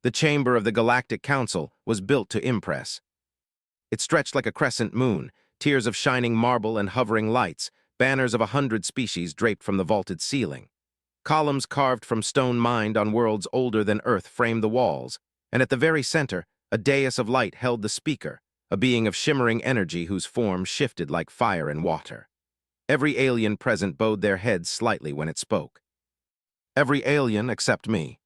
The chamber of the Galactic Council was built to impress. It stretched like a crescent moon, tiers of shining marble and hovering lights, banners of 100 species draped from the vaulted ceiling. Columns carved from stone mined on worlds older than Earth framed the walls, and at the very center, a dais of light held the speaker, a being of shimmering energy whose form shifted like fire and water. Every alien present bowed their heads slightly when it spoke. Every alien except me.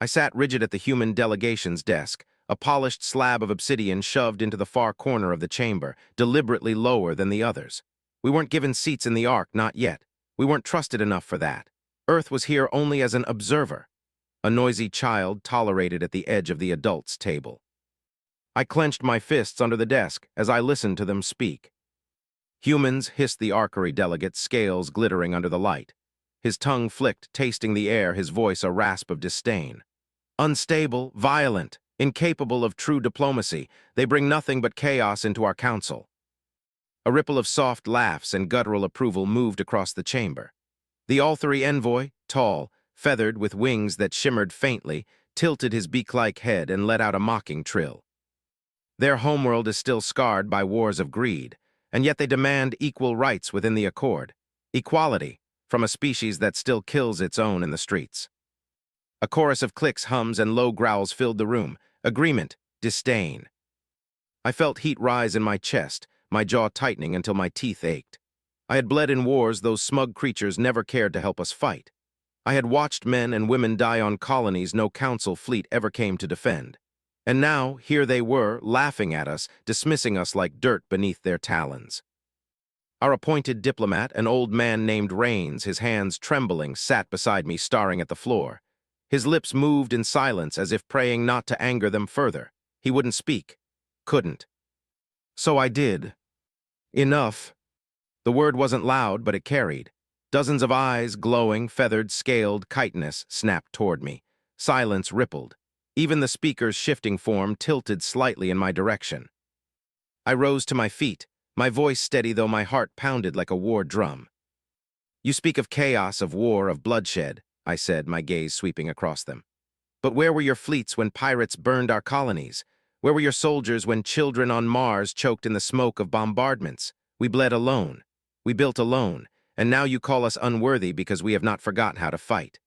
I sat rigid at the human delegation's desk, a polished slab of obsidian shoved into the far corner of the chamber, deliberately lower than the others. We weren't given seats in the Ark, not yet. We weren't trusted enough for that. Earth was here only as an observer, a noisy child tolerated at the edge of the adults' table. I clenched my fists under the desk as I listened to them speak. Humans, hissed the archery delegate, scales glittering under the light. His tongue flicked, tasting the air, his voice a rasp of disdain. Unstable, violent, incapable of true diplomacy, they bring nothing but chaos into our council. A ripple of soft laughs and guttural approval moved across the chamber. The Althari envoy, tall, feathered with wings that shimmered faintly, tilted his beak-like head and let out a mocking trill. Their homeworld is still scarred by wars of greed, and yet they demand equal rights within the Accord. Equality, from a species that still kills its own in the streets. A chorus of clicks, hums, and low growls filled the room. Agreement, disdain. I felt heat rise in my chest, my jaw tightening until my teeth ached. I had bled in wars those smug creatures never cared to help us fight. I had watched men and women die on colonies no council fleet ever came to defend. And now, here they were, laughing at us, dismissing us like dirt beneath their talons. Our appointed diplomat, an old man named Rains, his hands trembling, sat beside me, staring at the floor. His lips moved in silence as if praying not to anger them further. He wouldn't speak. Couldn't. So I did. Enough. The word wasn't loud, but it carried. Dozens of eyes, glowing, feathered, scaled, chitinous, snapped toward me. Silence rippled. Even the speaker's shifting form tilted slightly in my direction. I rose to my feet, my voice steady though my heart pounded like a war drum. You speak of chaos, of war, of bloodshed, I said, my gaze sweeping across them. But where were your fleets when pirates burned our colonies? Where were your soldiers when children on Mars choked in the smoke of bombardments? We bled alone. We built alone, and now you call us unworthy because we have not forgotten how to fight.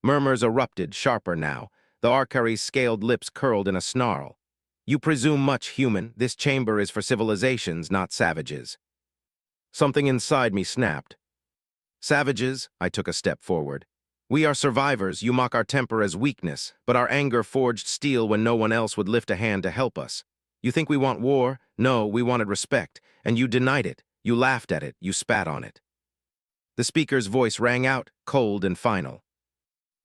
Murmurs erupted, sharper now. The Arcari's scaled lips curled in a snarl. You presume much, human. This chamber is for civilizations, not savages. Something inside me snapped. Savages, I took a step forward. We are survivors. You mock our temper as weakness, but our anger forged steel when no one else would lift a hand to help us. You think we want war? No, we wanted respect, and you denied it. You laughed at it. You spat on it. The speaker's voice rang out, cold and final.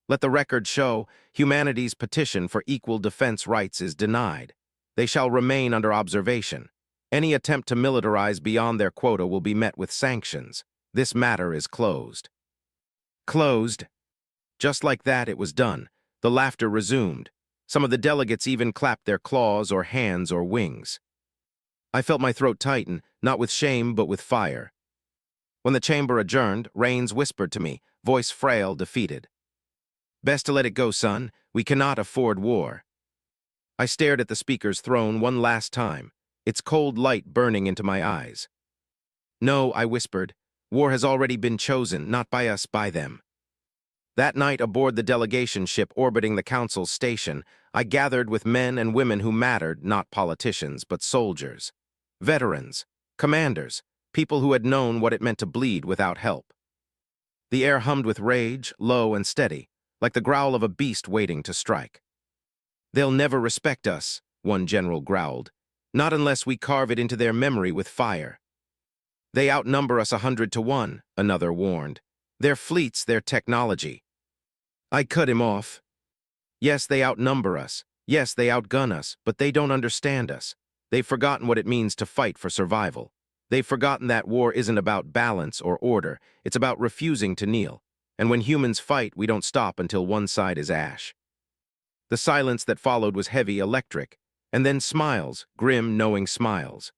Let the record show, humanity's petition for equal defense rights is denied. They shall remain under observation. Any attempt to militarize beyond their quota will be met with sanctions. This matter is closed. Closed. Just like that, it was done. The laughter resumed. Some of the delegates even clapped their claws or hands or wings. I felt my throat tighten, not with shame, but with fire. When the chamber adjourned, Rains whispered to me, voice frail, defeated. Best to let it go, son. We cannot afford war. I stared at the speaker's throne one last time, its cold light burning into my eyes. No, I whispered. War has already been chosen, not by us, by them. That night, aboard the delegation ship orbiting the council's station, I gathered with men and women who mattered, not politicians, but soldiers. Veterans, commanders, people who had known what it meant to bleed without help. The air hummed with rage, low and steady, like the growl of a beast waiting to strike. They'll never respect us, one general growled, not unless we carve it into their memory with fire. They outnumber us 100 to 1, another warned. Their fleets, their technology. I cut him off. Yes, they outnumber us. Yes, they outgun us, but they don't understand us. They've forgotten what it means to fight for survival. They've forgotten that war isn't about balance or order. It's about refusing to kneel. And when humans fight, we don't stop until one side is ash. The silence that followed was heavy, electric, and then smiles, grim, knowing smiles.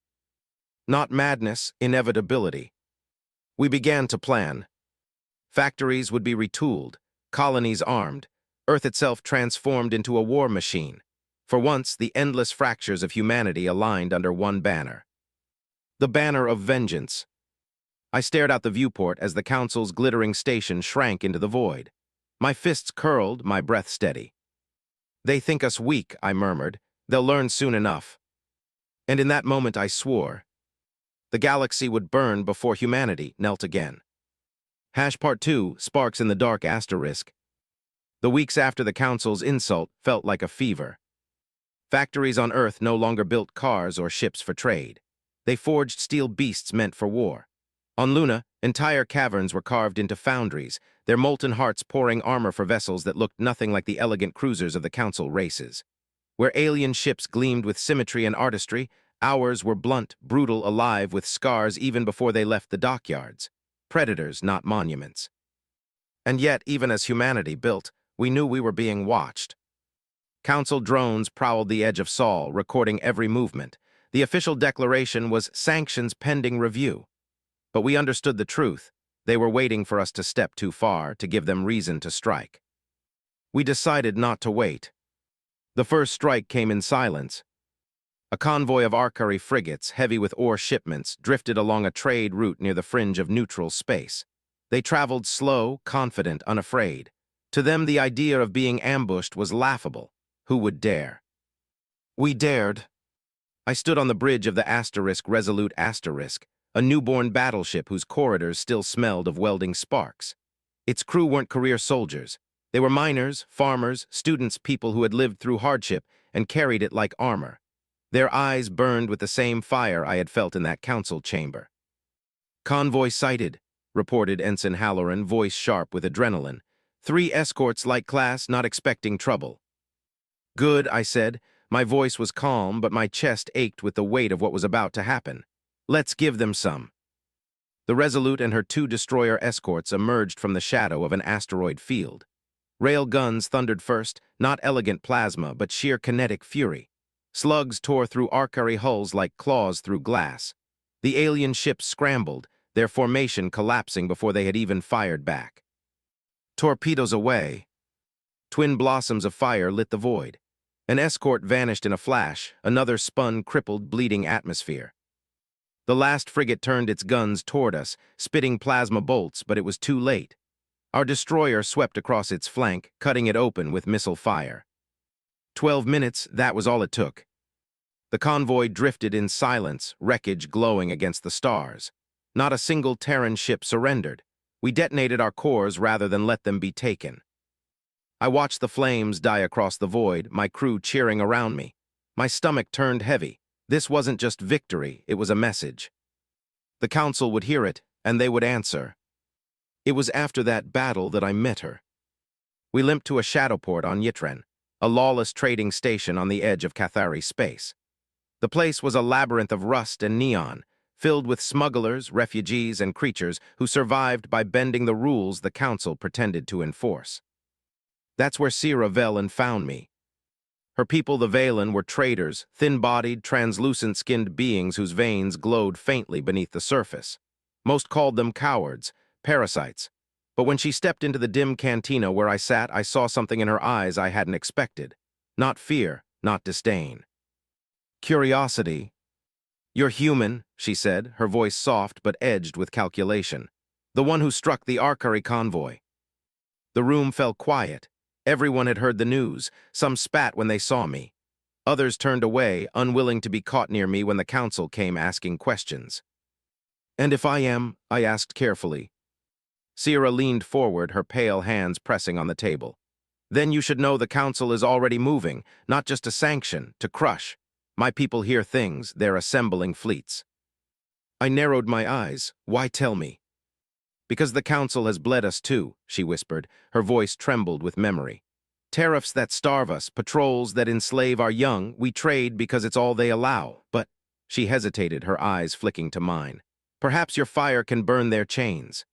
Not madness, inevitability. We began to plan. Factories would be retooled, colonies armed, Earth itself transformed into a war machine. For once, the endless fractures of humanity aligned under one banner. The banner of vengeance. I stared out the viewport as the Council's glittering station shrank into the void. My fists curled, my breath steady. "They think us weak," I murmured. "They'll learn soon enough." And in that moment I swore. The galaxy would burn before humanity knelt again. Part 2, Sparks in the Dark Asterisk. The weeks after the Council's insult felt like a fever. Factories on Earth no longer built cars or ships for trade. They forged steel beasts meant for war. On Luna, entire caverns were carved into foundries, their molten hearts pouring armor for vessels that looked nothing like the elegant cruisers of the Council races. Where alien ships gleamed with symmetry and artistry, ours were blunt, brutal, alive with scars even before they left the dockyards. Predators, not monuments. And yet, even as humanity built, we knew we were being watched. Council drones prowled the edge of Sol, recording every movement. The official declaration was sanctions pending review. But we understood the truth. They were waiting for us to step too far, to give them reason to strike. We decided not to wait. The first strike came in silence. A convoy of Arcari frigates, heavy with ore shipments, drifted along a trade route near the fringe of neutral space. They traveled slow, confident, unafraid. To them, the idea of being ambushed was laughable. Who would dare? We dared. I stood on the bridge of the Resolute Asterisk, a newborn battleship whose corridors still smelled of welding sparks. Its crew weren't career soldiers. They were miners, farmers, students, people who had lived through hardship and carried it like armor. Their eyes burned with the same fire I had felt in that council chamber. "Convoy sighted," reported Ensign Halloran, voice sharp with adrenaline. "3 escorts, light class, not expecting trouble." "Good," I said. My voice was calm, but my chest ached with the weight of what was about to happen. "Let's give them some." The Resolute and her 2 destroyer escorts emerged from the shadow of an asteroid field. Rail guns thundered first, not elegant plasma, but sheer kinetic fury. Slugs tore through Arcari hulls like claws through glass. The alien ships scrambled, their formation collapsing before they had even fired back. Torpedoes away. Twin blossoms of fire lit the void. An escort vanished in a flash, another spun crippled, bleeding atmosphere. The last frigate turned its guns toward us, spitting plasma bolts, but it was too late. Our destroyer swept across its flank, cutting it open with missile fire. 12 minutes, that was all it took. The convoy drifted in silence, wreckage glowing against the stars. Not a single Terran ship surrendered. We detonated our cores rather than let them be taken. I watched the flames die across the void, my crew cheering around me. My stomach turned heavy. This wasn't just victory, it was a message. The Council would hear it, and they would answer. It was after that battle that I met her. We limped to a shadowport on Yitren, a lawless trading station on the edge of Cathari space. The place was a labyrinth of rust and neon, filled with smugglers, refugees, and creatures who survived by bending the rules the Council pretended to enforce. That's where Sira Velen found me. Her people, the Velen, were traders, thin-bodied, translucent-skinned beings whose veins glowed faintly beneath the surface. Most called them cowards, parasites. But when she stepped into the dim cantina where I sat, I saw something in her eyes I hadn't expected. Not fear, not disdain. Curiosity. "You're human," she said, her voice soft but edged with calculation. "The one who struck the Arcari convoy." The room fell quiet. Everyone had heard the news. Some spat when they saw me. Others turned away, unwilling to be caught near me when the Council came asking questions. "And if I am?" I asked carefully. Sierra leaned forward, her pale hands pressing on the table. "Then you should know the Council is already moving, not just to sanction, to crush. My people hear things, they're assembling fleets." I narrowed my eyes. "Why tell me?" "Because the Council has bled us too," she whispered, her voice trembled with memory. "Tariffs that starve us, patrols that enslave our young, we trade because it's all they allow. But," she hesitated, her eyes flicking to mine, "perhaps your fire can burn their chains."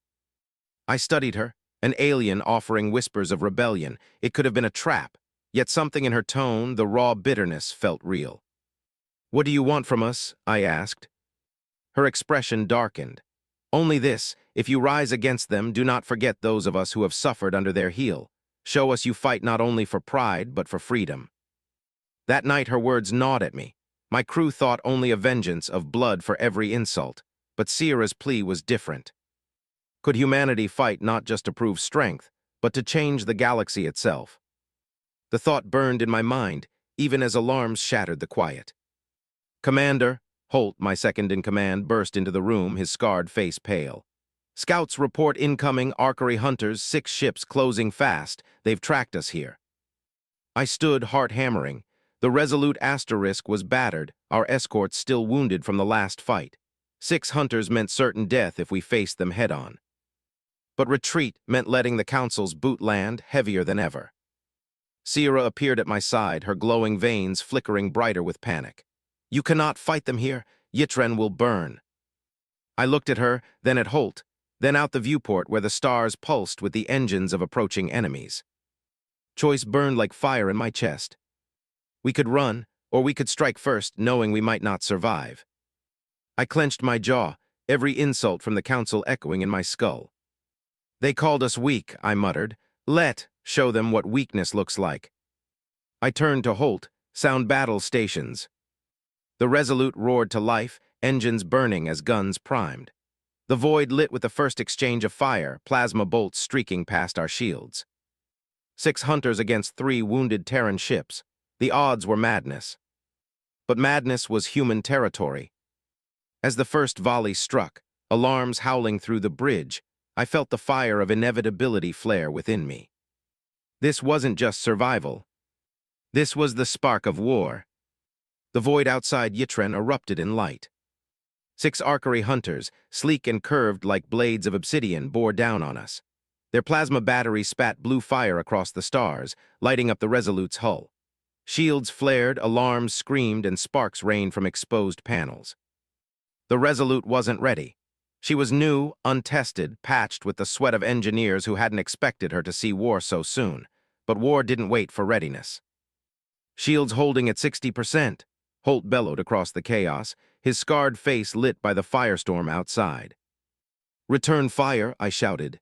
I studied her, an alien offering whispers of rebellion. It could have been a trap, yet something in her tone, the raw bitterness, felt real. "What do you want from us?" I asked. Her expression darkened. "Only this, if you rise against them, do not forget those of us who have suffered under their heel." Show us you fight not only for pride, but for freedom. That night her words gnawed at me. My crew thought only of vengeance, of blood for every insult. But Sierra's plea was different. Could humanity fight not just to prove strength, but to change the galaxy itself? The thought burned in my mind, even as alarms shattered the quiet. Commander, Holt, my second-in-command, burst into the room, his scarred face pale. Scouts report incoming archery hunters, 6 ships closing fast. They've tracked us here. I stood, heart hammering. The resolute Asterisk was battered, our escorts still wounded from the last fight. 6 hunters meant certain death if we faced them head-on. But retreat meant letting the Council's boot land heavier than ever. Sierra appeared at my side, her glowing veins flickering brighter with panic. You cannot fight them here. Yitren will burn. I looked at her, then at Holt, then out the viewport where the stars pulsed with the engines of approaching enemies. Choice burned like fire in my chest. We could run, or we could strike first, knowing we might not survive. I clenched my jaw, every insult from the Council echoing in my skull. They called us weak, I muttered. Let show them what weakness looks like. I turned to Holt, sound battle stations. The Resolute roared to life, engines burning as guns primed. The void lit with the first exchange of fire, plasma bolts streaking past our shields. 6 hunters against 3 wounded Terran ships. The odds were madness. But madness was human territory. As the first volley struck, alarms howling through the bridge, I felt the fire of inevitability flare within me. This wasn't just survival. This was the spark of war. The void outside Yitren erupted in light. 6 archery hunters, sleek and curved like blades of obsidian, bore down on us. Their plasma batteries spat blue fire across the stars, lighting up the Resolute's hull. Shields flared, alarms screamed, and sparks rained from exposed panels. The Resolute wasn't ready. She was new, untested, patched with the sweat of engineers who hadn't expected her to see war so soon. But war didn't wait for readiness. Shields holding at 60%, Holt bellowed across the chaos, his scarred face lit by the firestorm outside. Return fire, I shouted.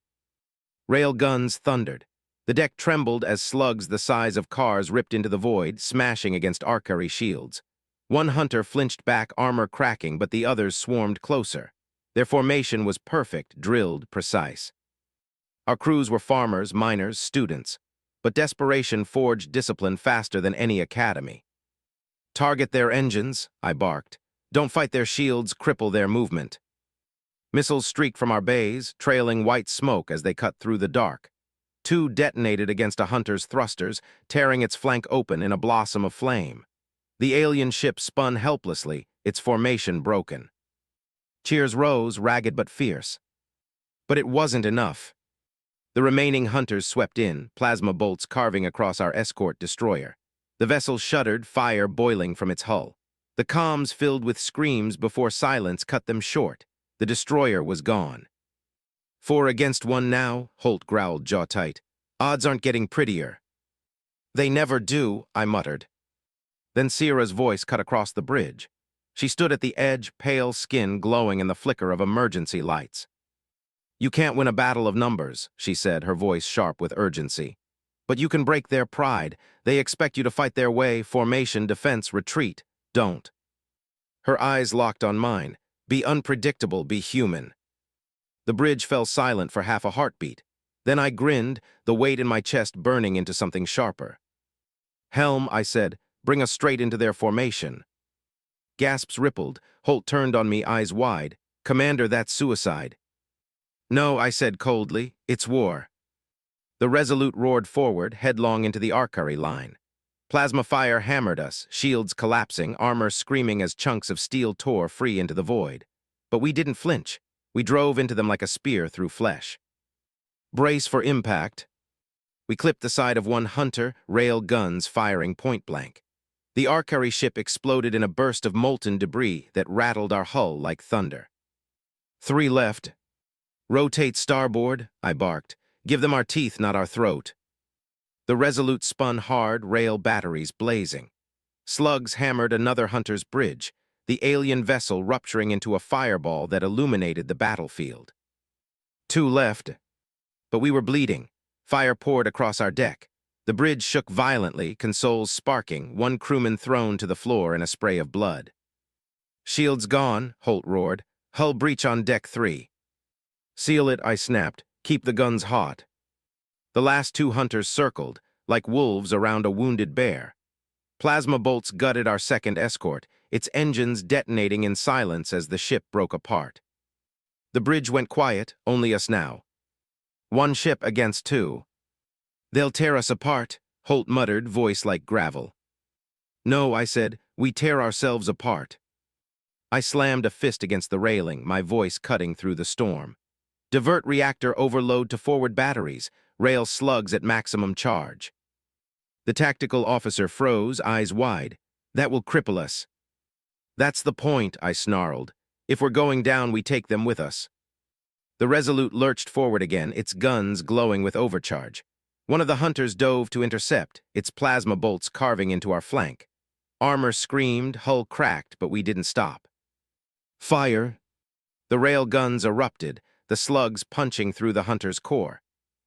Rail guns thundered. The deck trembled as slugs the size of cars ripped into the void, smashing against archery shields. One hunter flinched back, armor cracking, but the others swarmed closer. Their formation was perfect, drilled, precise. Our crews were farmers, miners, students, but desperation forged discipline faster than any academy. Target their engines, I barked. Don't fight their shields, cripple their movement. Missiles streaked from our bays, trailing white smoke as they cut through the dark. 2 detonated against a hunter's thrusters, tearing its flank open in a blossom of flame. The alien ship spun helplessly, its formation broken. Cheers rose, ragged but fierce. But it wasn't enough. The remaining hunters swept in, plasma bolts carving across our escort destroyer. The vessel shuddered, fire boiling from its hull. The comms filled with screams before silence cut them short. The destroyer was gone. 4 against 1 now, Holt growled, jaw tight. Odds aren't getting prettier. They never do, I muttered. Then Sierra's voice cut across the bridge. She stood at the edge, pale skin glowing in the flicker of emergency lights. You can't win a battle of numbers, she said, her voice sharp with urgency. But you can break their pride. They expect you to fight their way, formation, defense, retreat. Don't. Her eyes locked on mine. Be unpredictable, be human. The bridge fell silent for half a heartbeat. Then I grinned, the weight in my chest burning into something sharper. Helm, I said, bring us straight into their formation. Gasps rippled. Holt turned on me, eyes wide. Commander, that's suicide. No, I said coldly, it's war. The Resolute roared forward, headlong into the archery line. Plasma fire hammered us, shields collapsing, armor screaming as chunks of steel tore free into the void. But we didn't flinch. We drove into them like a spear through flesh. Brace for impact. We clipped the side of one hunter, rail guns firing point blank. The archery ship exploded in a burst of molten debris that rattled our hull like thunder. 3 left. Rotate starboard, I barked. Give them our teeth, not our throat. The Resolute spun hard, rail batteries blazing. Slugs hammered another hunter's bridge, the alien vessel rupturing into a fireball that illuminated the battlefield. 2 left. But we were bleeding. Fire poured across our deck. The bridge shook violently, consoles sparking, one crewman thrown to the floor in a spray of blood. "Shields gone," Holt roared. "Hull breach on deck 3. "Seal it," I snapped. "Keep the guns hot." The last 2 hunters circled, like wolves around a wounded bear. Plasma bolts gutted our second escort, its engines detonating in silence as the ship broke apart. The bridge went quiet, only us now. 1 ship against 2. "They'll tear us apart," Holt muttered, voice like gravel. "No," I said, "we tear ourselves apart." I slammed a fist against the railing, my voice cutting through the storm. "Divert reactor overload to forward batteries. Rail slugs at maximum charge." The tactical officer froze, eyes wide. "That will cripple us." "That's the point," I snarled. "If we're going down, we take them with us." The Resolute lurched forward again, its guns glowing with overcharge. One of the hunters dove to intercept, its plasma bolts carving into our flank. Armor screamed, hull cracked, but we didn't stop. "Fire!" The rail guns erupted, the slugs punching through the hunter's core.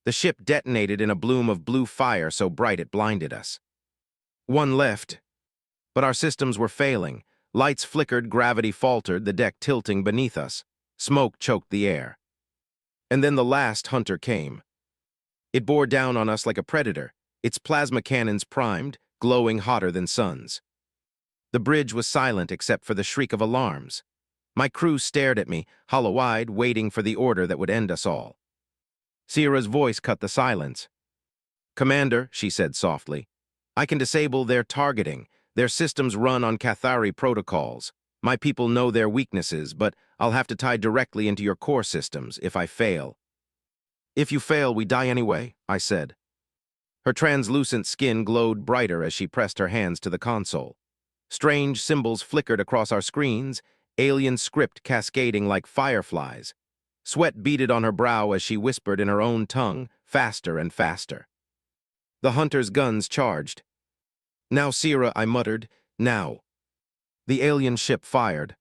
The ship detonated in a bloom of blue fire so bright it blinded us. 1 left. But our systems were failing. Lights flickered, gravity faltered, the deck tilting beneath us. Smoke choked the air. And then the last hunter came. It bore down on us like a predator, its plasma cannons primed, glowing hotter than suns. The bridge was silent except for the shriek of alarms. My crew stared at me, hollow-eyed, waiting for the order that would end us all. Sierra's voice cut the silence. "Commander," she said softly, "I can disable their targeting. Their systems run on Cathari protocols. My people know their weaknesses, but I'll have to tie directly into your core systems if I fail." "If you fail, we die anyway," I said. Her translucent skin glowed brighter as she pressed her hands to the console. Strange symbols flickered across our screens, alien script cascading like fireflies. Sweat beaded on her brow as she whispered in her own tongue, faster and faster. The hunter's guns charged. "Now, Sierra," I muttered, "now." The alien ship fired.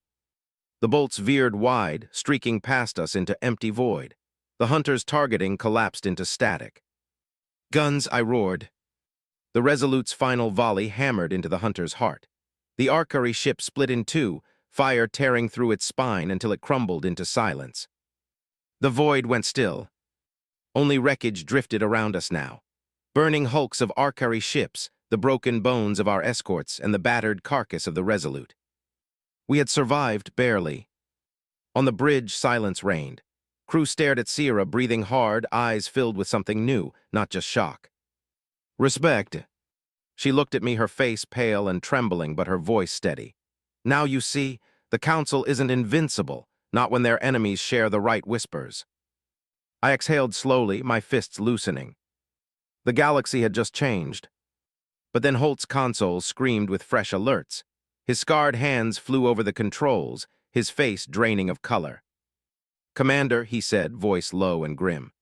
The bolts veered wide, streaking past us into empty void. The hunter's targeting collapsed into static. "Guns," I roared. The Resolute's final volley hammered into the hunter's heart. The Arcari ship split in 2, fire tearing through its spine until it crumbled into silence. The void went still. Only wreckage drifted around us now. Burning hulks of Arcari ships, the broken bones of our escorts, and the battered carcass of the Resolute. We had survived, barely. On the bridge, silence reigned. Crew stared at Sierra, breathing hard, eyes filled with something new, not just shock. "Respect." She looked at me, her face pale and trembling, but her voice steady. "Now you see, the Council isn't invincible, not when their enemies share the right whispers." I exhaled slowly, my fists loosening. The galaxy had just changed. But then Holt's console screamed with fresh alerts. His scarred hands flew over the controls, his face draining of color. "Commander," he said, voice low and grim.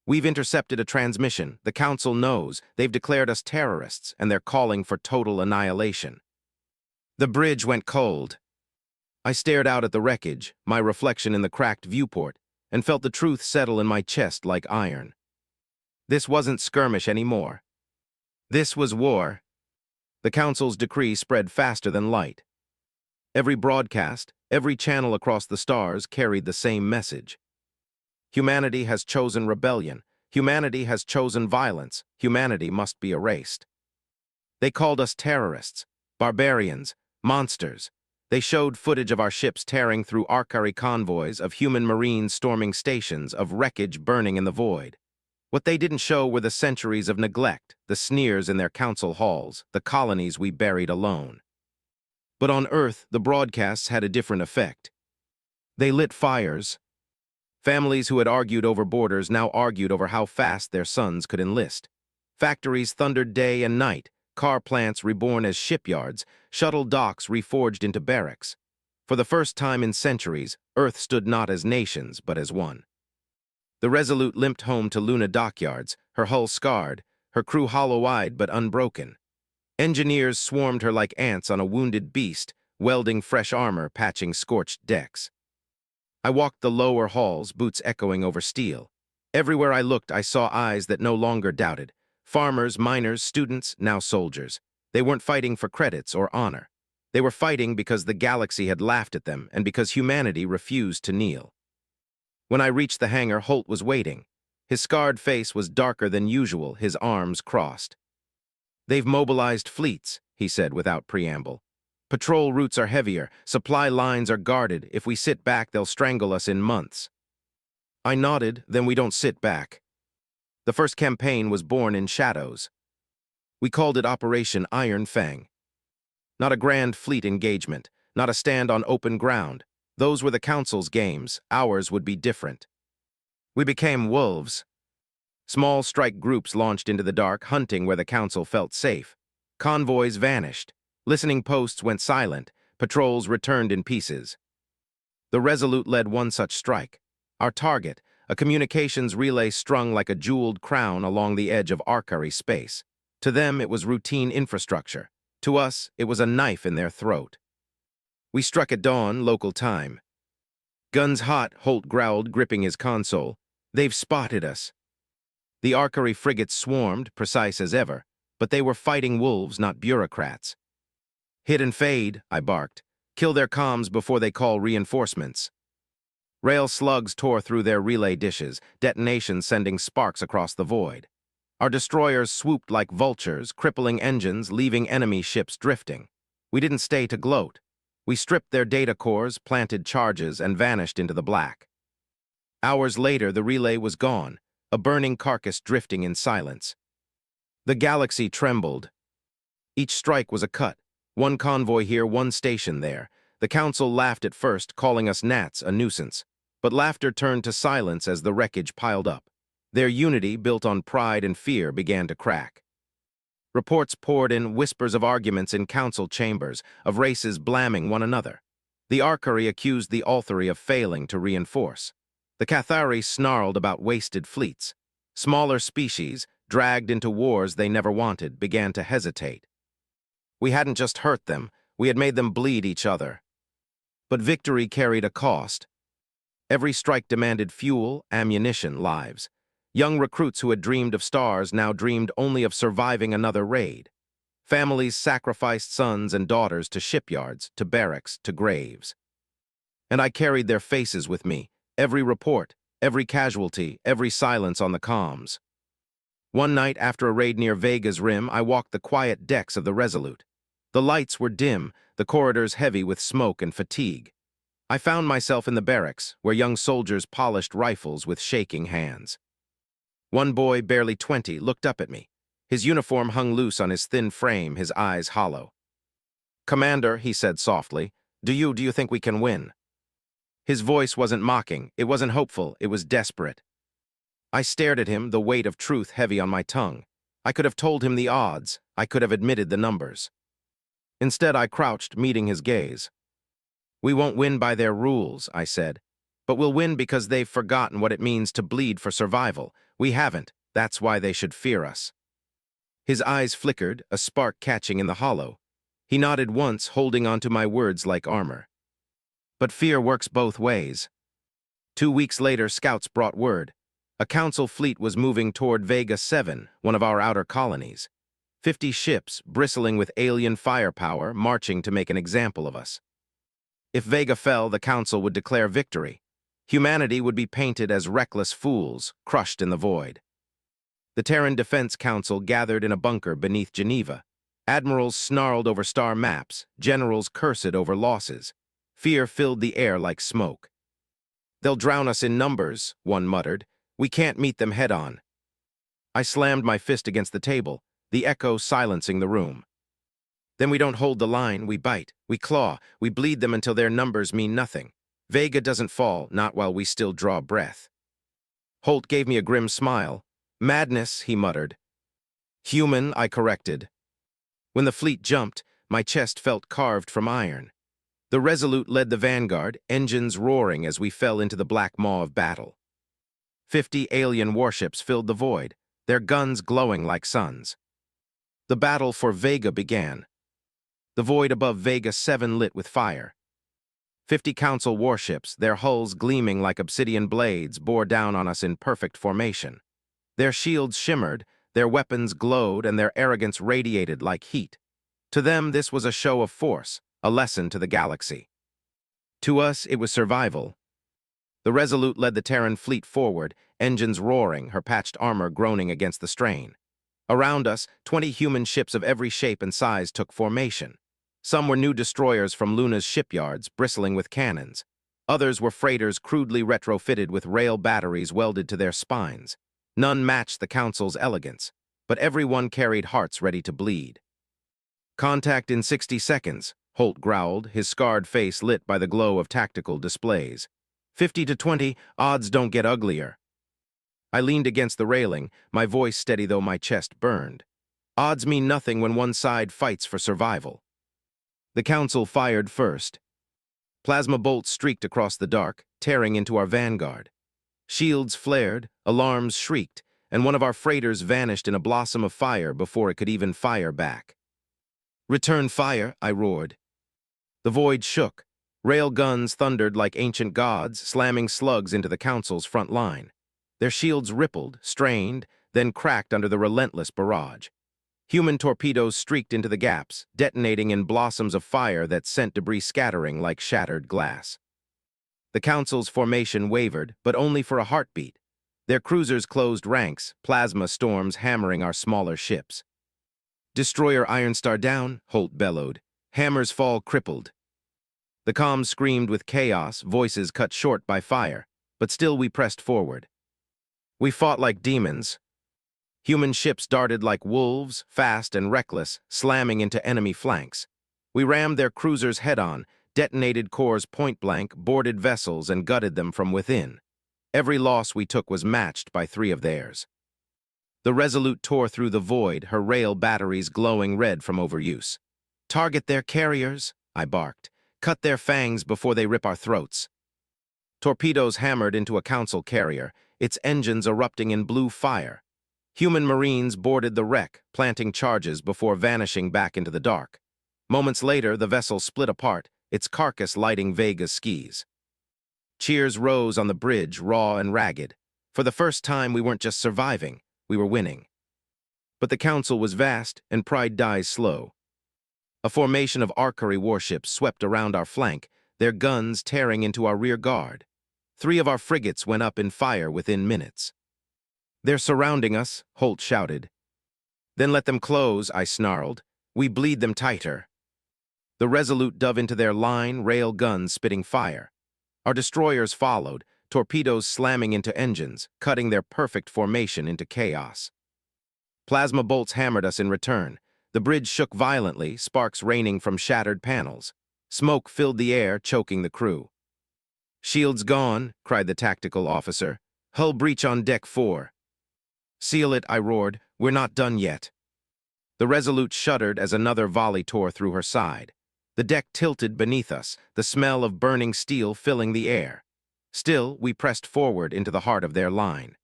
"We've intercepted a transmission. The Council knows. They've declared us terrorists, and they're calling for total annihilation." The bridge went cold. I stared out at the wreckage, my reflection in the cracked viewport, and felt the truth settle in my chest like iron. This wasn't skirmish anymore. This was war. The Council's decree spread faster than light. Every broadcast, every channel across the stars carried the same message. Humanity has chosen rebellion. Humanity has chosen violence. Humanity must be erased. They called us terrorists, barbarians, monsters. They showed footage of our ships tearing through Arcari convoys, of human marines storming stations, of wreckage burning in the void. What they didn't show were the centuries of neglect, the sneers in their council halls, the colonies we buried alone. But on Earth, the broadcasts had a different effect. They lit fires. Families who had argued over borders now argued over how fast their sons could enlist. Factories thundered day and night, car plants reborn as shipyards, shuttle docks reforged into barracks. For the first time in centuries, Earth stood not as nations, but as one. The Resolute limped home to Luna dockyards, her hull scarred, her crew hollow-eyed but unbroken. Engineers swarmed her like ants on a wounded beast, welding fresh armor, patching scorched decks. I walked the lower halls, boots echoing over steel. Everywhere I looked, I saw eyes that no longer doubted. Farmers, miners, students, now soldiers. They weren't fighting for credits or honor. They were fighting because the galaxy had laughed at them and because humanity refused to kneel. When I reached the hangar, Holt was waiting. His scarred face was darker than usual, his arms crossed. "They've mobilized fleets," he said without preamble. "Patrol routes are heavier, supply lines are guarded. If we sit back, they'll strangle us in months." I nodded. "Then we don't sit back." The first campaign was born in shadows. We called it Operation Iron Fang. Not a grand fleet engagement, not a stand on open ground. Those were the Council's games. Ours would be different. We became wolves. Small strike groups launched into the dark, hunting where the Council felt safe. Convoys vanished. Listening posts went silent. Patrols returned in pieces. The Resolute led one such strike. Our target, a communications relay strung like a jeweled crown along the edge of archery space. To them, it was routine infrastructure. To us, it was a knife in their throat. We struck at dawn, local time. "Guns hot," Holt growled, gripping his console. "They've spotted us." The archery frigates swarmed, precise as ever, but they were fighting wolves, not bureaucrats. "Hit and fade," I barked. "Kill their comms before they call reinforcements." Rail slugs tore through their relay dishes, detonations sending sparks across the void. Our destroyers swooped like vultures, crippling engines, leaving enemy ships drifting. We didn't stay to gloat. We stripped their data cores, planted charges, and vanished into the black. Hours later, the relay was gone, a burning carcass drifting in silence. The galaxy trembled. Each strike was a cut. One convoy here, one station there. The Council laughed at first, calling us gnats, a nuisance. But laughter turned to silence as the wreckage piled up. Their unity, built on pride and fear, began to crack. Reports poured in, whispers of arguments in council chambers, of races blaming one another. The archery accused the Althari of failing to reinforce. The Cathari snarled about wasted fleets. Smaller species, dragged into wars they never wanted, began to hesitate. We hadn't just hurt them, we had made them bleed each other. But victory carried a cost. Every strike demanded fuel, ammunition, lives. Young recruits who had dreamed of stars now dreamed only of surviving another raid. Families sacrificed sons and daughters to shipyards, to barracks, to graves. And I carried their faces with me, every report, every casualty, every silence on the comms. One night after a raid near Vega's rim, I walked the quiet decks of the Resolute. The lights were dim, the corridors heavy with smoke and fatigue. I found myself in the barracks, where young soldiers polished rifles with shaking hands. One boy, barely 20, looked up at me. His uniform hung loose on his thin frame, his eyes hollow. "Commander," he said softly, do you think we can win?" His voice wasn't mocking, it wasn't hopeful, it was desperate. I stared at him, the weight of truth heavy on my tongue. I could have told him the odds, I could have admitted the numbers. Instead, I crouched, meeting his gaze. "We won't win by their rules," I said. "But we'll win because they've forgotten what it means to bleed for survival. We haven't. That's why they should fear us." His eyes flickered, a spark catching in the hollow. He nodded once, holding onto my words like armor. But fear works both ways. 2 weeks later, scouts brought word. A council fleet was moving toward Vega 7, one of our outer colonies. 50 ships, bristling with alien firepower, marching to make an example of us. If Vega fell, the council would declare victory. Humanity would be painted as reckless fools, crushed in the void. The Terran Defense Council gathered in a bunker beneath Geneva. Admirals snarled over star maps, generals cursed over losses. Fear filled the air like smoke. "They'll drown us in numbers," one muttered. "We can't meet them head-on." I slammed my fist against the table, the echo silencing the room. "Then we don't hold the line, we bite, we claw, we bleed them until their numbers mean nothing. Vega doesn't fall, not while we still draw breath." Holt gave me a grim smile. "Madness," he muttered. "Human," I corrected. When the fleet jumped, my chest felt carved from iron. The Resolute led the vanguard, engines roaring as we fell into the black maw of battle. 50 alien warships filled the void, their guns glowing like suns. The battle for Vega began. The void above Vega 7 lit with fire. 50 Council warships, their hulls gleaming like obsidian blades, bore down on us in perfect formation. Their shields shimmered, their weapons glowed, and their arrogance radiated like heat. To them, this was a show of force, a lesson to the galaxy. To us, it was survival. The Resolute led the Terran fleet forward, engines roaring, her patched armor groaning against the strain. Around us, 20 human ships of every shape and size took formation. Some were new destroyers from Luna's shipyards, bristling with cannons. Others were freighters crudely retrofitted with rail batteries welded to their spines. None matched the Council's elegance, but everyone carried hearts ready to bleed. "Contact in 60 seconds, Holt growled, his scarred face lit by the glow of tactical displays. 50 to 20, odds don't get uglier. I leaned against the railing, my voice steady though my chest burned. Odds mean nothing when one side fights for survival. The Council fired first. Plasma bolts streaked across the dark, tearing into our vanguard. Shields flared, alarms shrieked, and one of our freighters vanished in a blossom of fire before it could even fire back. "Return fire," I roared. The void shook. Rail guns thundered like ancient gods, slamming slugs into the Council's front line. Their shields rippled, strained, then cracked under the relentless barrage. Human torpedoes streaked into the gaps, detonating in blossoms of fire that sent debris scattering like shattered glass. The Council's formation wavered, but only for a heartbeat. Their cruisers closed ranks, plasma storms hammering our smaller ships. "Destroyer Ironstar down," Holt bellowed. "Hammers fall crippled." The comms screamed with chaos, voices cut short by fire, but still we pressed forward. We fought like demons. Human ships darted like wolves, fast and reckless, slamming into enemy flanks. We rammed their cruisers head-on, detonated cores point-blank, boarded vessels, and gutted them from within. Every loss we took was matched by 3 of theirs. The Resolute tore through the void, her rail batteries glowing red from overuse. "Target their carriers," I barked. "Cut their fangs before they rip our throats." Torpedoes hammered into a Council carrier, its engines erupting in blue fire. Human Marines boarded the wreck, planting charges before vanishing back into the dark. Moments later, the vessel split apart, its carcass lighting Vega's skis. Cheers rose on the bridge, raw and ragged. For the first time, we weren't just surviving, we were winning. But the Council was vast, and pride dies slow. A formation of archery warships swept around our flank, their guns tearing into our rear guard. 3 of our frigates went up in fire within minutes. "They're surrounding us," Holt shouted. "Then let them close," I snarled. "We bleed them tighter." The Resolute dove into their line, rail guns spitting fire. Our destroyers followed, torpedoes slamming into engines, cutting their perfect formation into chaos. Plasma bolts hammered us in return. The bridge shook violently, sparks raining from shattered panels. Smoke filled the air, choking the crew. "Shields gone," cried the tactical officer. "Hull breach on deck 4. "Seal it," I roared. "We're not done yet." The Resolute shuddered as another volley tore through her side. The deck tilted beneath us, the smell of burning steel filling the air. Still, we pressed forward into the heart of their line.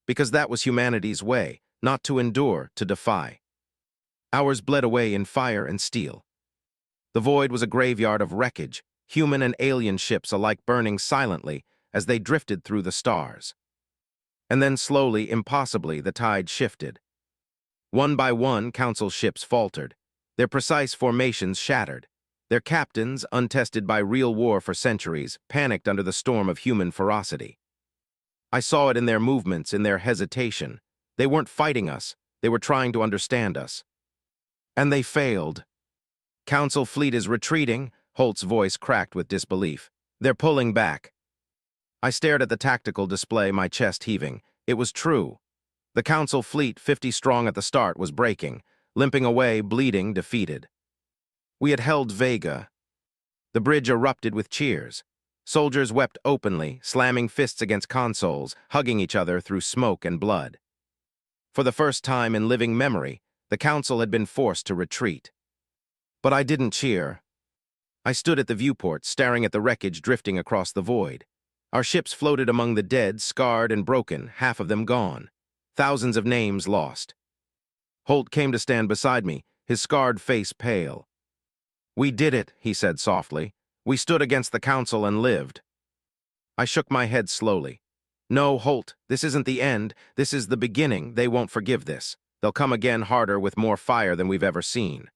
Because that was humanity's way, not to endure, to defy. Ours bled away in fire and steel. The void was a graveyard of wreckage, human and alien ships alike burning silently as they drifted through the stars. And then slowly, impossibly, the tide shifted. One by one, Council ships faltered. Their precise formations shattered. Their captains, untested by real war for centuries, panicked under the storm of human ferocity. I saw it in their movements, in their hesitation. They weren't fighting us. They were trying to understand us. And they failed. "Council fleet is retreating," Holt's voice cracked with disbelief. "They're pulling back." I stared at the tactical display, my chest heaving. It was true. The Council fleet, 50 strong at the start, was breaking, limping away, bleeding, defeated. We had held Vega. The bridge erupted with cheers. Soldiers wept openly, slamming fists against consoles, hugging each other through smoke and blood. For the first time in living memory, the Council had been forced to retreat. But I didn't cheer. I stood at the viewport, staring at the wreckage drifting across the void. Our ships floated among the dead, scarred and broken, half of them gone. Thousands of names lost. Holt came to stand beside me, his scarred face pale. "We did it," he said softly. We stood against the council and lived. I shook my head slowly. No, Holt, this isn't the end. This is the beginning. They won't forgive this. They'll come again harder with more fire than we've ever seen.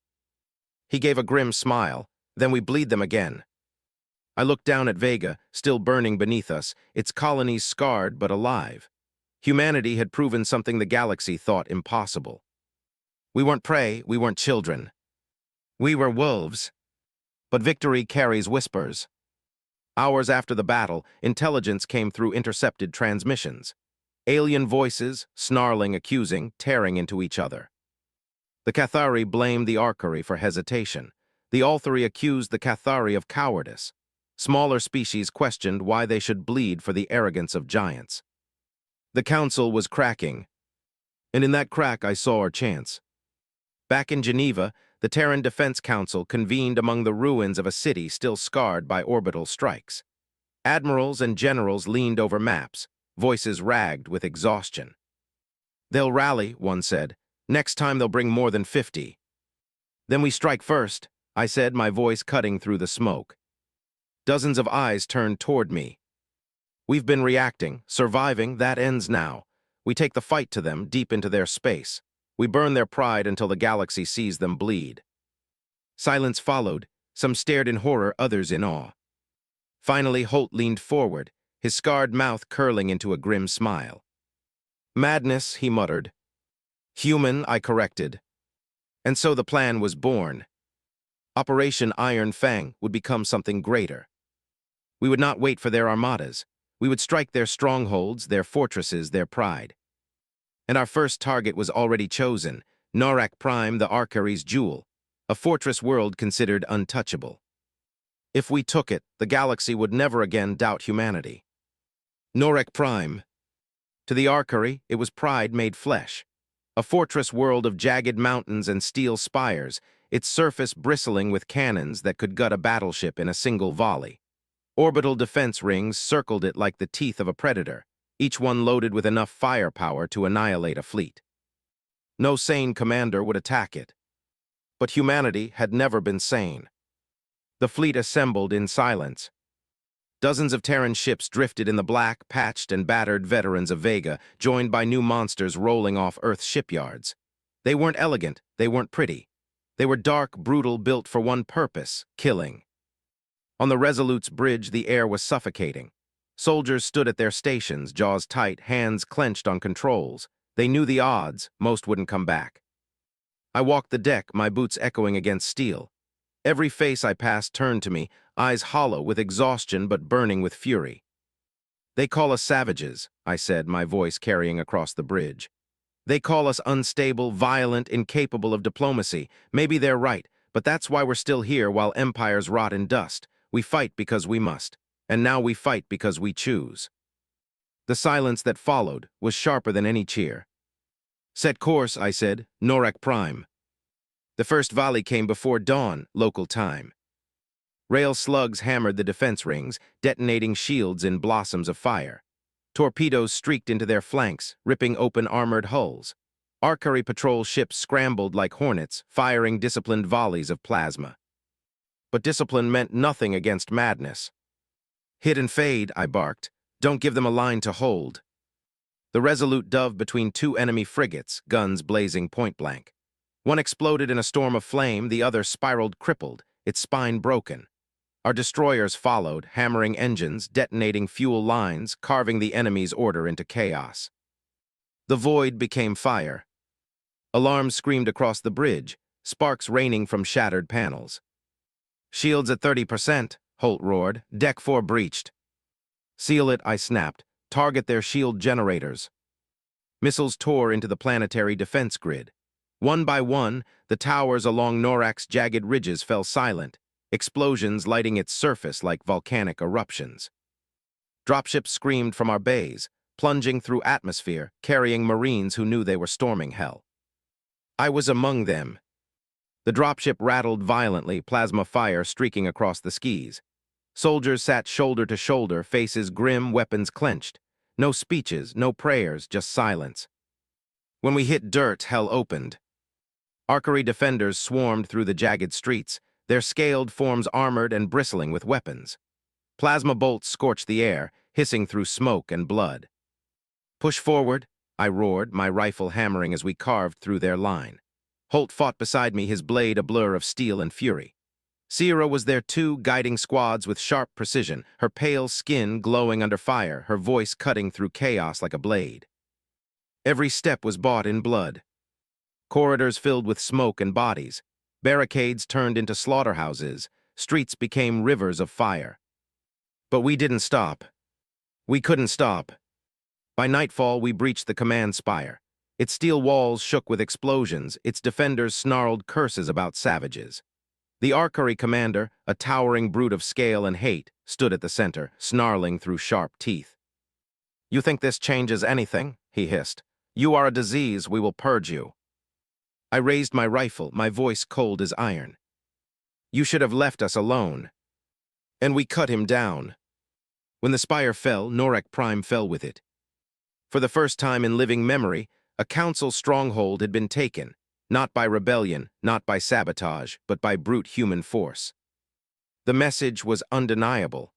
He gave a grim smile. Then we bleed them again. I looked down at Vega, still burning beneath us, its colonies scarred but alive. Humanity had proven something the galaxy thought impossible. We weren't prey, we weren't children. We were wolves. But victory carries whispers. Hours after the battle, intelligence came through intercepted transmissions. Alien voices, snarling, accusing, tearing into each other. The Cathari blamed the Arcari for hesitation. The Althari accused the Cathari of cowardice. Smaller species questioned why they should bleed for the arrogance of giants. The council was cracking, and in that crack I saw our chance. Back in Geneva, the Terran Defense Council convened among the ruins of a city still scarred by orbital strikes. Admirals and generals leaned over maps, voices ragged with exhaustion. They'll rally, one said. Next time they'll bring more than 50. Then we strike first, I said, my voice cutting through the smoke. Dozens of eyes turned toward me. We've been reacting, surviving, that ends now. We take the fight to them, deep into their space. We burn their pride until the galaxy sees them bleed. Silence followed. Some stared in horror, others in awe. Finally, Holt leaned forward, his scarred mouth curling into a grim smile. Madness, he muttered. Human, I corrected. And so the plan was born. Operation Iron Fang would become something greater. We would not wait for their armadas. We would strike their strongholds, their fortresses, their pride. And our first target was already chosen, Norak Prime, the Arcari's jewel, a fortress world considered untouchable. If we took it, the galaxy would never again doubt humanity. Norak Prime. To the Arcari, it was pride made flesh. A fortress world of jagged mountains and steel spires, its surface bristling with cannons that could gut a battleship in a single volley. Orbital defense rings circled it like the teeth of a predator, each one loaded with enough firepower to annihilate a fleet. No sane commander would attack it. But humanity had never been sane. The fleet assembled in silence. Dozens of Terran ships drifted in the black, patched, and battered veterans of Vega, joined by new monsters rolling off Earth's shipyards. They weren't elegant, they weren't pretty. They were dark, brutal, built for one purpose, killing. On the Resolute's bridge, the air was suffocating. Soldiers stood at their stations, jaws tight, hands clenched on controls. They knew the odds, most wouldn't come back. I walked the deck, my boots echoing against steel. Every face I passed turned to me, eyes hollow with exhaustion but burning with fury. They call us savages, I said, my voice carrying across the bridge. They call us unstable, violent, incapable of diplomacy. Maybe they're right, but that's why we're still here while empires rot in dust. We fight because we must, and now we fight because we choose. The silence that followed was sharper than any cheer. Set course, I said, Norak Prime. The first volley came before dawn, local time. Rail slugs hammered the defense rings, detonating shields in blossoms of fire. Torpedoes streaked into their flanks, ripping open armored hulls. Arcari patrol ships scrambled like hornets, firing disciplined volleys of plasma. But discipline meant nothing against madness. Hit and fade, I barked. Don't give them a line to hold. The Resolute dove between two enemy frigates, guns blazing point-blank. One exploded in a storm of flame, the other spiraled crippled, its spine broken. Our destroyers followed, hammering engines, detonating fuel lines, carving the enemy's order into chaos. The void became fire. Alarms screamed across the bridge, sparks raining from shattered panels. Shields at 30%, Holt roared. Deck 4 breached. Seal it, I snapped. Target their shield generators. Missiles tore into the planetary defense grid. One by one, the towers along Norak's jagged ridges fell silent, explosions lighting its surface like volcanic eruptions. Dropships screamed from our bays, plunging through atmosphere, carrying Marines who knew they were storming hell. I was among them. The dropship rattled violently, plasma fire streaking across the skis. Soldiers sat shoulder to shoulder, faces grim, weapons clenched. No speeches, no prayers, just silence. When we hit dirt, hell opened. Arcari defenders swarmed through the jagged streets, their scaled forms armored and bristling with weapons. Plasma bolts scorched the air, hissing through smoke and blood. "Push forward," I roared, my rifle hammering as we carved through their line. Holt fought beside me, his blade a blur of steel and fury. Sierra was there too, guiding squads with sharp precision, her pale skin glowing under fire, her voice cutting through chaos like a blade. Every step was bought in blood. Corridors filled with smoke and bodies. Barricades turned into slaughterhouses. Streets became rivers of fire. But we didn't stop. We couldn't stop. By nightfall, we breached the command spire. Its steel walls shook with explosions, its defenders snarled curses about savages. The archery commander, a towering brute of scale and hate, stood at the center, snarling through sharp teeth. "You think this changes anything?" he hissed. "You are a disease, we will purge you." I raised my rifle, my voice cold as iron. "You should have left us alone." And we cut him down. When the spire fell, Norek Prime fell with it. For the first time in living memory, a council stronghold had been taken, not by rebellion, not by sabotage, but by brute human force. The message was undeniable.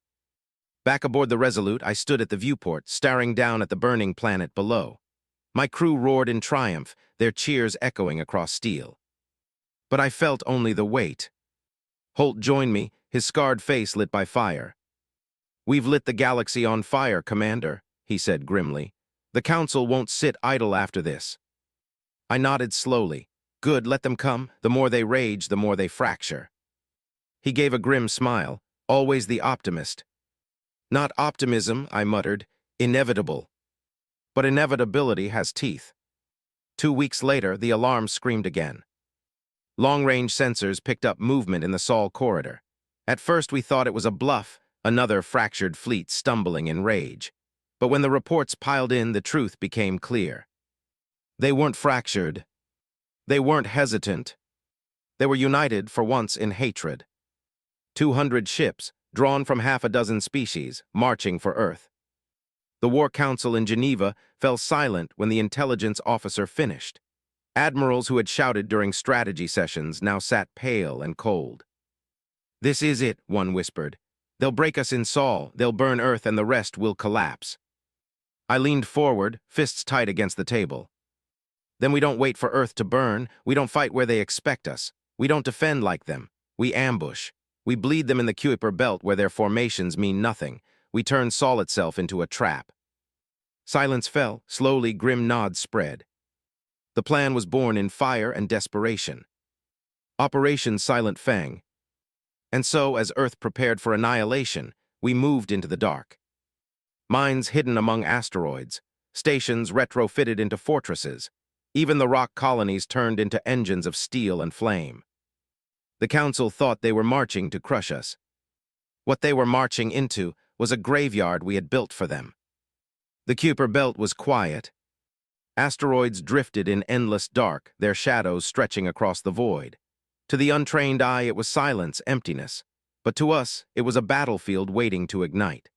Back aboard the Resolute, I stood at the viewport, staring down at the burning planet below. My crew roared in triumph, their cheers echoing across steel. But I felt only the weight. Holt joined me, his scarred face lit by fire. "We've lit the galaxy on fire, Commander," he said grimly. "The Council won't sit idle after this." I nodded slowly. "Good, let them come. The more they rage, the more they fracture." He gave a grim smile, always the optimist. "Not optimism," I muttered, "inevitable." But inevitability has teeth. 2 weeks later, the alarm screamed again. Long-range sensors picked up movement in the Sol corridor. At first we thought it was a bluff, another fractured fleet stumbling in rage. But when the reports piled in, the truth became clear. They weren't fractured. They weren't hesitant. They were united for once in hatred. 200 ships, drawn from half a dozen species, marching for Earth. The War Council in Geneva fell silent when the intelligence officer finished. Admirals who had shouted during strategy sessions now sat pale and cold. "This is it," one whispered. "They'll break us in Sol, they'll burn Earth, and the rest will collapse." I leaned forward, fists tight against the table. "Then we don't wait for Earth to burn. We don't fight where they expect us. We don't defend like them. We ambush. We bleed them in the Kuiper Belt where their formations mean nothing. We turn Sol itself into a trap." Silence fell. Slowly, grim nods spread. The plan was born in fire and desperation. Operation Silent Fang. And so, as Earth prepared for annihilation, we moved into the dark. Mines hidden among asteroids, stations retrofitted into fortresses, even the rock colonies turned into engines of steel and flame. The Council thought they were marching to crush us. What they were marching into was a graveyard we had built for them. The Kuiper Belt was quiet. Asteroids drifted in endless dark, their shadows stretching across the void. To the untrained eye, it was silence, emptiness. But to us, it was a battlefield waiting to ignite.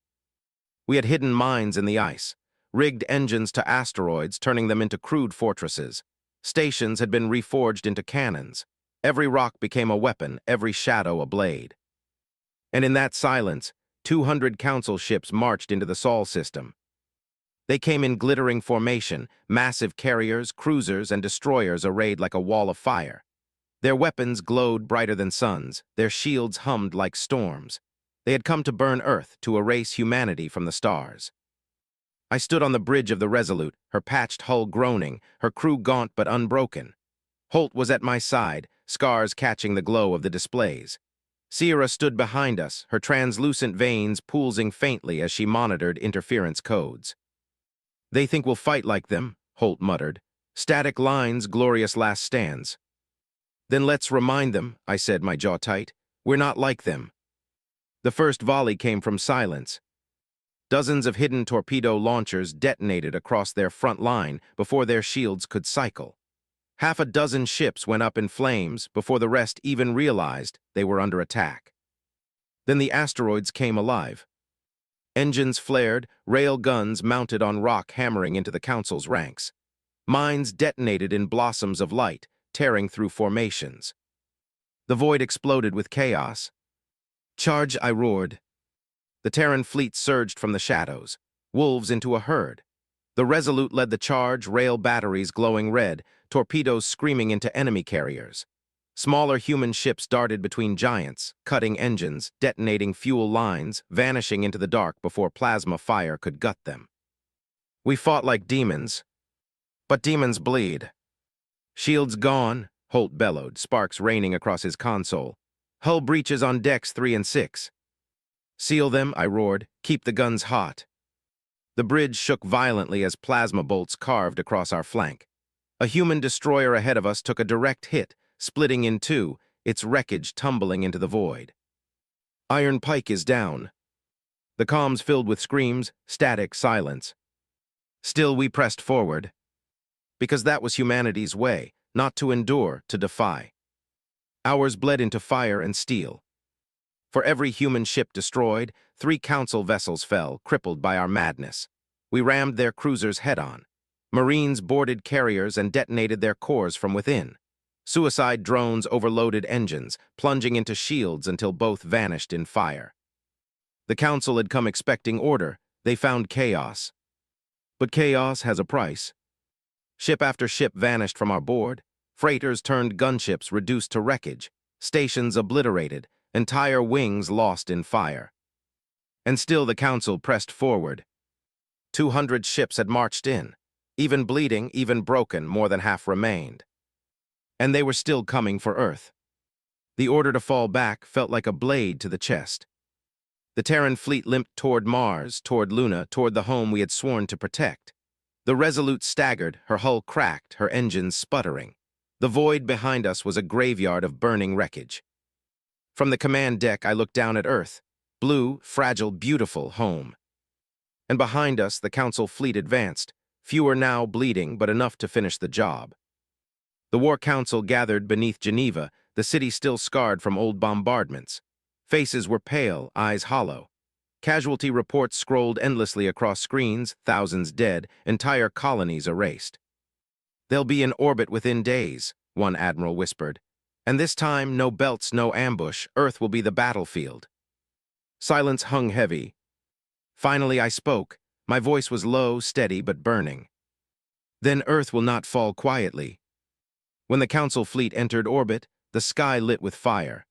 We had hidden mines in the ice, rigged engines to asteroids, turning them into crude fortresses. Stations had been reforged into cannons. Every rock became a weapon, every shadow a blade. And in that silence, 200 Council ships marched into the Sol system. They came in glittering formation, massive carriers, cruisers, and destroyers arrayed like a wall of fire. Their weapons glowed brighter than suns, their shields hummed like storms. They had come to burn Earth, to erase humanity from the stars. I stood on the bridge of the Resolute, her patched hull groaning, her crew gaunt but unbroken. Holt was at my side, scars catching the glow of the displays. Sierra stood behind us, her translucent veins pulsing faintly as she monitored interference codes. "They think we'll fight like them," Holt muttered. "Static lines, glorious last stands." "Then let's remind them," I said, my jaw tight. "We're not like them." The first volley came from silence. Dozens of hidden torpedo launchers detonated across their front line before their shields could cycle. Half a dozen ships went up in flames before the rest even realized they were under attack. Then the asteroids came alive. Engines flared, rail guns mounted on rock hammering into the Council's ranks. Mines detonated in blossoms of light, tearing through formations. The void exploded with chaos. "Charge!" I roared. The Terran fleet surged from the shadows, wolves into a herd. The Resolute led the charge, rail batteries glowing red, torpedoes screaming into enemy carriers. Smaller human ships darted between giants, cutting engines, detonating fuel lines, vanishing into the dark before plasma fire could gut them. We fought like demons, but demons bleed. "Shields gone," Holt bellowed, sparks raining across his console. "Hull breaches on decks 3 and 6. "Seal them," I roared. "Keep the guns hot." The bridge shook violently as plasma bolts carved across our flank. A human destroyer ahead of us took a direct hit, splitting in two, its wreckage tumbling into the void. "Iron Pike is down." The comms filled with screams, static silence. Still we pressed forward, because that was humanity's way, not to endure, to defy. Hours bled into fire and steel. For every human ship destroyed, 3 Council vessels fell, crippled by our madness. We rammed their cruisers head-on. Marines boarded carriers and detonated their cores from within. Suicide drones overloaded engines, plunging into shields until both vanished in fire. The Council had come expecting order. They found chaos. But chaos has a price. Ship after ship vanished from our board. Freighters turned gunships reduced to wreckage. Stations obliterated. Entire wings lost in fire. And still the Council pressed forward. 200 ships had marched in. Even bleeding, even broken, more than half remained. And they were still coming for Earth. The order to fall back felt like a blade to the chest. The Terran fleet limped toward Mars, toward Luna, toward the home we had sworn to protect. The Resolute staggered, her hull cracked, her engines sputtering. The void behind us was a graveyard of burning wreckage. From the command deck, I looked down at Earth. Blue, fragile, beautiful home. And behind us, the Council fleet advanced, fewer now bleeding, but enough to finish the job. The War Council gathered beneath Geneva, the city still scarred from old bombardments. Faces were pale, eyes hollow. Casualty reports scrolled endlessly across screens, thousands dead, entire colonies erased. "They'll be in orbit within days," one admiral whispered. "And this time, no belts, no ambush. Earth will be the battlefield." Silence hung heavy. Finally I spoke. My voice was low, steady, but burning. "Then Earth will not fall quietly." When the Council fleet entered orbit, the sky lit with fire.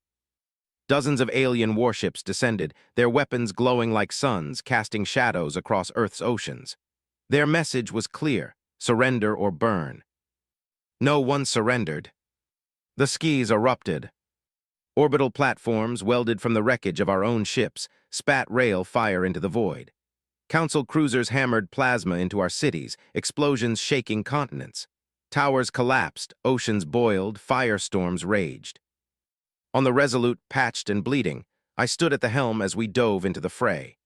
Dozens of alien warships descended, their weapons glowing like suns, casting shadows across Earth's oceans. Their message was clear: surrender or burn. No one surrendered. The skies erupted. Orbital platforms, welded from the wreckage of our own ships, spat rail fire into the void. Council cruisers hammered plasma into our cities, explosions shaking continents. Towers collapsed, oceans boiled, firestorms raged. On the Resolute, patched and bleeding, I stood at the helm as we dove into the fray.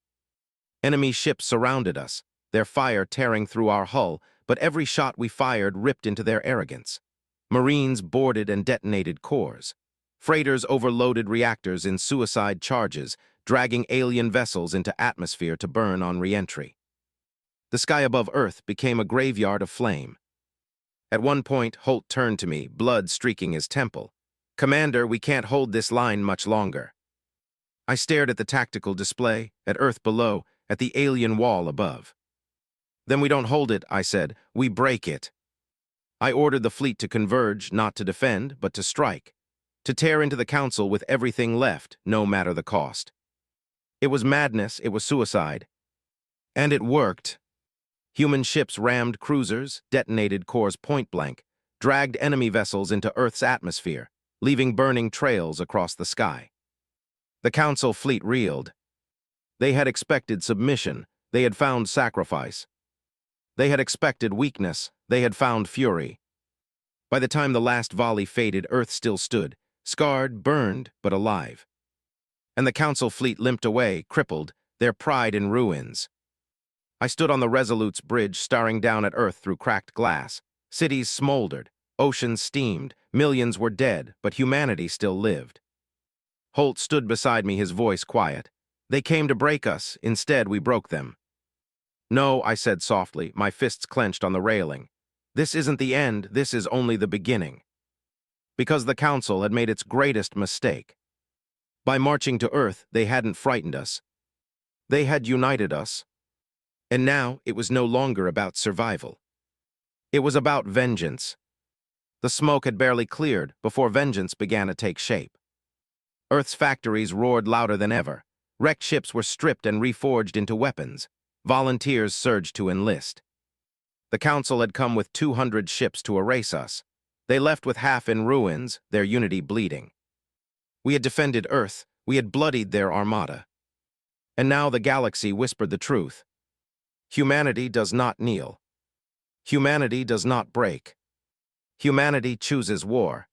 Enemy ships surrounded us, their fire tearing through our hull, but every shot we fired ripped into their arrogance. Marines boarded and detonated cores. Freighters overloaded reactors in suicide charges, dragging alien vessels into atmosphere to burn on re-entry. The sky above Earth became a graveyard of flame. At one point, Holt turned to me, blood streaking his temple. "Commander, we can't hold this line much longer." I stared at the tactical display, at Earth below, at the alien wall above. "Then we don't hold it," I said. "We break it." I ordered the fleet to converge, not to defend, but to strike. To tear into the Council with everything left, no matter the cost. It was madness, it was suicide. And it worked. Human ships rammed cruisers, detonated cores point-blank, dragged enemy vessels into Earth's atmosphere, leaving burning trails across the sky. The Council fleet reeled. They had expected submission, they had found sacrifice. They had expected weakness, they had found fury. By the time the last volley faded, Earth still stood, scarred, burned, but alive. And the Council fleet limped away, crippled, their pride in ruins. I stood on the Resolute's bridge, staring down at Earth through cracked glass. Cities smoldered, oceans steamed, millions were dead, but humanity still lived. Holt stood beside me, his voice quiet. "They came to break us, instead we broke them." "No," I said softly, my fists clenched on the railing. "This isn't the end, this is only the beginning." Because the Council had made its greatest mistake. By marching to Earth, they hadn't frightened us. They had united us. And now it was no longer about survival. It was about vengeance. The smoke had barely cleared before vengeance began to take shape. Earth's factories roared louder than ever. Wrecked ships were stripped and reforged into weapons. Volunteers surged to enlist. The Council had come with 200 ships to erase us. They left with half in ruins, their unity bleeding. We had defended Earth. We had bloodied their armada. And now the galaxy whispered the truth. Humanity does not kneel. Humanity does not break. Humanity chooses war.